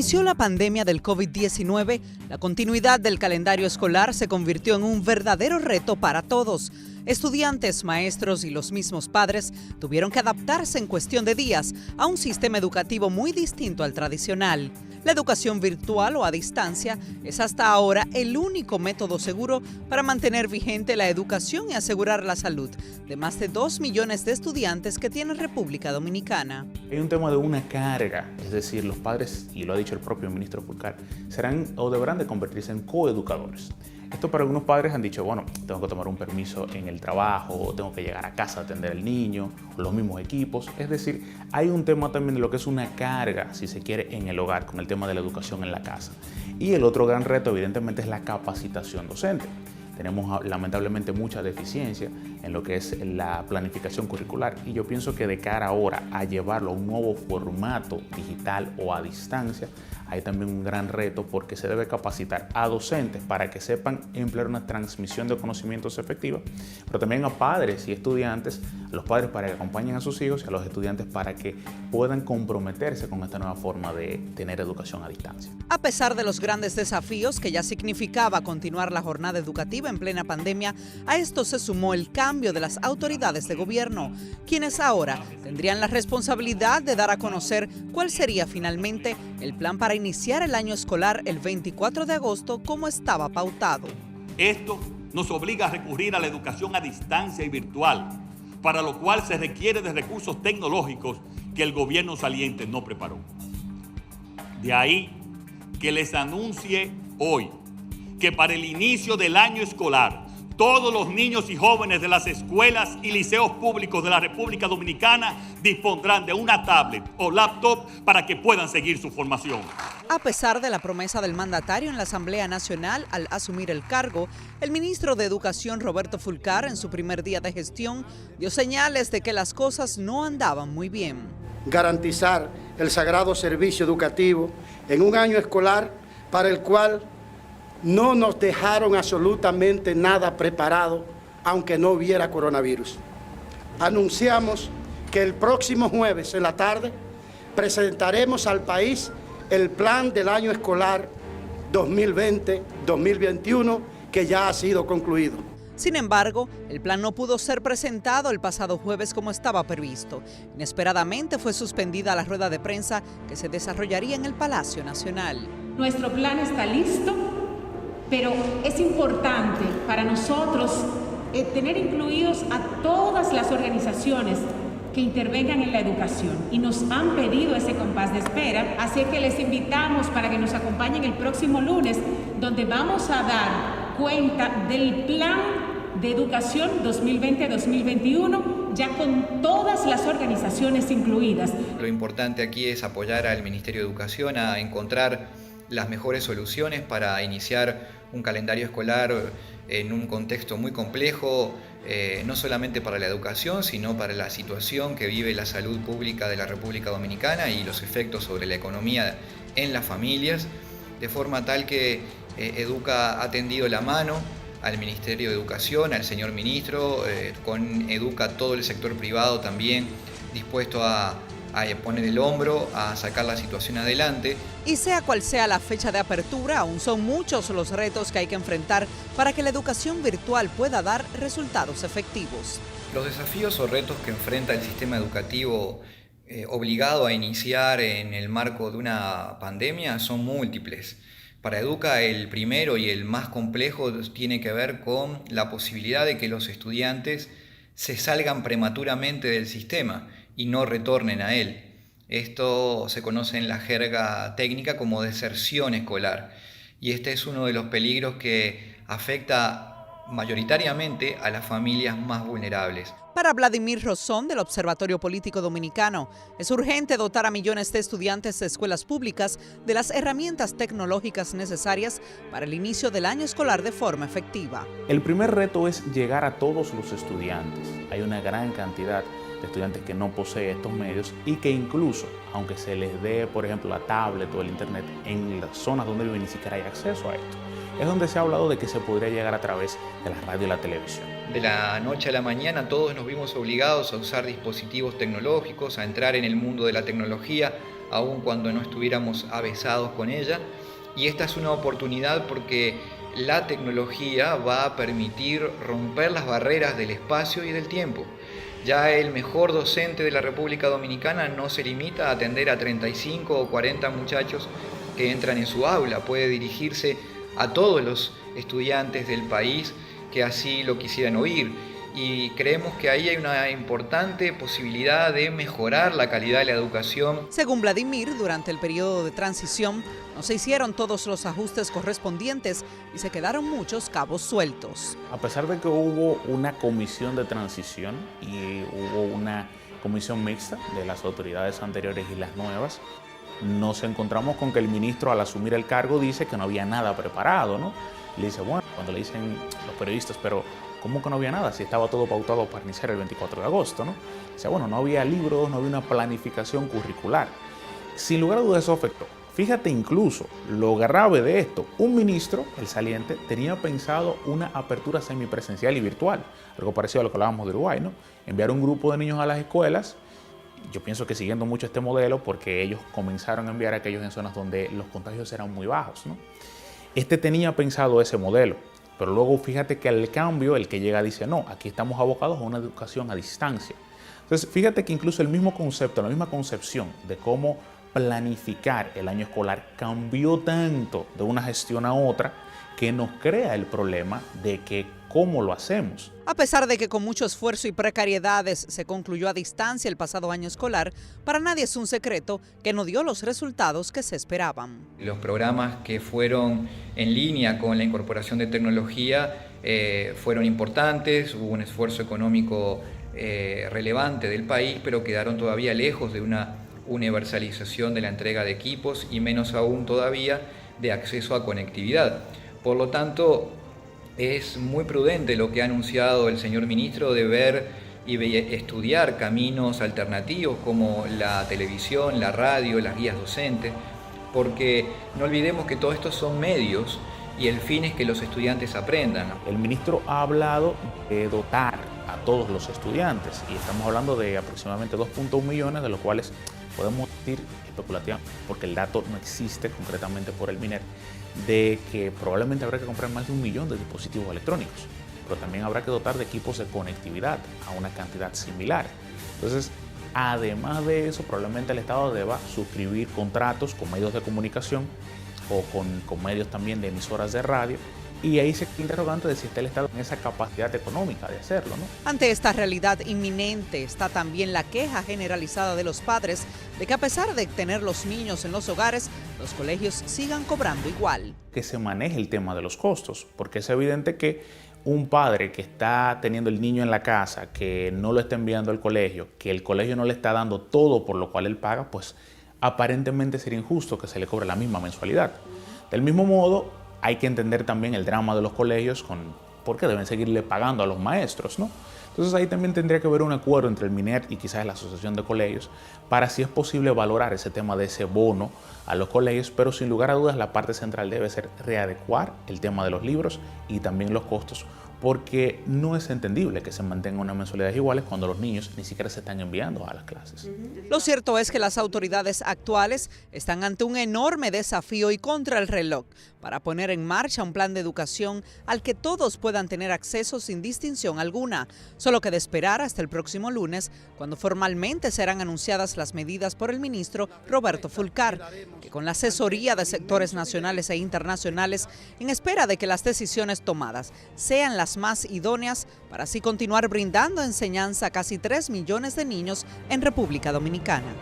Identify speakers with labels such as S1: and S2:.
S1: inició la pandemia del COVID-19, la continuidad del calendario escolar se convirtió en un verdadero reto para todos. Estudiantes, maestros y los mismos padres tuvieron que adaptarse en cuestión de días a un sistema educativo muy distinto al tradicional. La educación virtual o a distancia es hasta ahora el único método seguro para mantener vigente la educación y asegurar la salud de más de 2 millones de estudiantes que tiene República Dominicana.
S2: Hay un tema de una carga, es decir, los padres, y lo ha dicho el propio ministro Fulcar, serán o deberán de convertirse en coeducadores. Esto para algunos padres han dicho, bueno, tengo que tomar un permiso en el trabajo, tengo que llegar a casa a atender al niño, los mismos equipos. Es decir, hay un tema también de lo que es una carga, si se quiere, en el hogar, con el tema de la educación en la casa. Y el otro gran reto, evidentemente, es la capacitación docente. Tenemos lamentablemente mucha deficiencia en lo que es la planificación curricular y yo pienso que de cara ahora a llevarlo a un nuevo formato digital o a distancia, hay también un gran reto porque se debe capacitar a docentes para que sepan emplear una transmisión de conocimientos efectiva, pero también a padres y estudiantes, a los padres para que acompañen a sus hijos y a los estudiantes para que puedan comprometerse con esta nueva forma de tener educación a distancia.
S1: A pesar de los grandes desafíos que ya significaba continuar la jornada educativa en plena pandemia, a esto se sumó el cambio de las autoridades de gobierno, quienes ahora tendrían la responsabilidad de dar a conocer cuál sería finalmente el plan para iniciar el año escolar el 24 de agosto como estaba pautado.
S3: Esto nos obliga a recurrir a la educación a distancia y virtual, para lo cual se requiere de recursos tecnológicos que el gobierno saliente no preparó. De ahí que les anuncie hoy que para el inicio del año escolar, todos los niños y jóvenes de las escuelas y liceos públicos de la República Dominicana dispondrán de una tablet o laptop para que puedan seguir su formación.
S1: A pesar de la promesa del mandatario en la Asamblea Nacional al asumir el cargo, el ministro de Educación Roberto Fulcar en su primer día de gestión dio señales de que las cosas no andaban muy bien.
S4: Garantizar el sagrado servicio educativo en un año escolar para el cual no nos dejaron absolutamente nada preparado, aunque no hubiera coronavirus. Anunciamos que el próximo jueves en la tarde presentaremos al país el plan del año escolar 2020-2021 que ya ha sido concluido.
S1: Sin embargo, el plan no pudo ser presentado el pasado jueves como estaba previsto. Inesperadamente fue suspendida la rueda de prensa que se desarrollaría en el Palacio Nacional.
S5: Nuestro plan está listo, pero es importante para nosotros tener incluidos a todas las organizaciones que intervengan en la educación y nos han pedido ese compás de espera, así que les invitamos para que nos acompañen el próximo lunes, donde vamos a dar cuenta del plan de educación 2020-2021, ya con todas las organizaciones incluidas.
S6: Lo importante aquí es apoyar al Ministerio de Educación a encontrar las mejores soluciones para iniciar un calendario escolar en un contexto muy complejo, no solamente para la educación, sino para la situación que vive la salud pública de la República Dominicana y los efectos sobre la economía en las familias, de forma tal que Educa ha tendido la mano al Ministerio de Educación, al señor ministro, con Educa todo el sector privado también dispuesto a poner el hombro, a sacar la situación adelante.
S1: Y sea cual sea la fecha de apertura, aún son muchos los retos que hay que enfrentar para que la educación virtual pueda dar resultados efectivos.
S6: Los desafíos o retos que enfrenta el sistema educativo obligado a iniciar en el marco de una pandemia son múltiples. Para Educa el primero y el más complejo tiene que ver con la posibilidad de que los estudiantes se salgan prematuramente del sistema y no retornen a él. Esto se conoce en la jerga técnica como deserción escolar y este es uno de los peligros que afecta mayoritariamente a las familias más vulnerables.
S1: Para Vladimir Rosón, del Observatorio Político Dominicano, es urgente dotar a millones de estudiantes de escuelas públicas de las herramientas tecnológicas necesarias para el inicio del año escolar de forma efectiva.
S2: El primer reto es llegar a todos los estudiantes. Hay una gran cantidad de estudiantes que no poseen estos medios y que incluso, aunque se les dé, por ejemplo, la tablet o el internet, en las zonas donde viven ni siquiera hay acceso a esto. Es donde se ha hablado de que se podría llegar a través de la radio y la televisión.
S6: De la noche a la mañana todos nos vimos obligados a usar dispositivos tecnológicos, a entrar en el mundo de la tecnología, aun cuando no estuviéramos avesados con ella. Y esta es una oportunidad porque la tecnología va a permitir romper las barreras del espacio y del tiempo. Ya el mejor docente de la República Dominicana no se limita a atender a 35 o 40 muchachos que entran en su aula, puede dirigirse a todos los estudiantes del país que así lo quisieran oír. Y creemos que ahí hay una importante posibilidad de mejorar la calidad de la educación.
S1: Según Vladimir, durante el periodo de transición no se hicieron todos los ajustes correspondientes y se quedaron muchos cabos sueltos.
S2: A pesar de que hubo una comisión de transición y hubo una comisión mixta de las autoridades anteriores y las nuevas, nos encontramos con que el ministro, al asumir el cargo, dice que no había nada preparado, ¿no? Le dice, bueno, cuando le dicen los periodistas, pero ¿cómo que no había nada? Si estaba todo pautado para iniciar el 24 de agosto, ¿no? Dice, bueno, no había libros, no había una planificación curricular. Sin lugar a dudas eso afectó. Fíjate incluso lo grave de esto. Un ministro, el saliente, tenía pensado una apertura semipresencial y virtual. Algo parecido a lo que hablábamos de Uruguay, ¿no? Enviar un grupo de niños a las escuelas. Yo pienso que siguiendo mucho este modelo porque ellos comenzaron a enviar a aquellos en zonas donde los contagios eran muy bajos, ¿no? Este tenía pensado ese modelo, pero luego fíjate que al cambio el que llega dice, no, aquí estamos abocados a una educación a distancia. Entonces fíjate que incluso el mismo concepto, la misma concepción de cómo planificar el año escolar cambió tanto de una gestión a otra que nos crea el problema de que cómo lo hacemos.
S1: A pesar de que con mucho esfuerzo y precariedades se concluyó a distancia el pasado año escolar, para nadie es un secreto que no dio los resultados que se esperaban.
S6: Los programas que fueron en línea con la incorporación de tecnología fueron importantes, hubo un esfuerzo económico relevante del país, pero quedaron todavía lejos de una universalización de la entrega de equipos y menos aún todavía de acceso a conectividad. Por lo tanto, es muy prudente lo que ha anunciado el señor ministro de ver y estudiar caminos alternativos como la televisión, la radio, las guías docentes, porque no olvidemos que todos estos son medios y el fin es que los estudiantes aprendan.
S2: El ministro ha hablado de dotar a todos los estudiantes y estamos hablando de aproximadamente 2.1 millones, de los cuales podemos decir especulativamente, porque el dato no existe concretamente por el MINER, de que probablemente habrá que comprar más de 1 millón de dispositivos electrónicos, pero también habrá que dotar de equipos de conectividad a una cantidad similar. Entonces, además de eso, probablemente el Estado deba suscribir contratos con medios de comunicación o con medios también de emisoras de radio, y ahí se interrogante de si está el Estado en esa capacidad económica de hacerlo, ¿no?
S1: Ante esta realidad inminente está también la queja generalizada de los padres de que a pesar de tener los niños en los hogares, los colegios sigan cobrando igual.
S2: Que se maneje el tema de los costos, porque es evidente que un padre que está teniendo el niño en la casa, que no lo está enviando al colegio, que el colegio no le está dando todo por lo cual él paga, pues aparentemente sería injusto que se le cobre la misma mensualidad. Del mismo modo, hay que entender también el drama de los colegios porque deben seguirle pagando a los maestros, ¿no? Entonces ahí también tendría que haber un acuerdo entre el MINER y quizás la Asociación de Colegios para, si es posible, valorar ese tema de ese bono a los colegios, pero sin lugar a dudas la parte central debe ser readecuar el tema de los libros y también los costos, porque no es entendible que se mantengan unas mensualidades iguales cuando los niños ni siquiera se están enviando a las clases.
S1: Lo cierto es que las autoridades actuales están ante un enorme desafío y contra el reloj para poner en marcha un plan de educación al que todos puedan tener acceso sin distinción alguna. Solo queda esperar hasta el próximo lunes, cuando formalmente serán anunciadas las medidas por el ministro Roberto Fulcar, que con la asesoría de sectores nacionales e internacionales, en espera de que las decisiones tomadas sean las más idóneas para así continuar brindando enseñanza a casi 3 millones de niños en República Dominicana.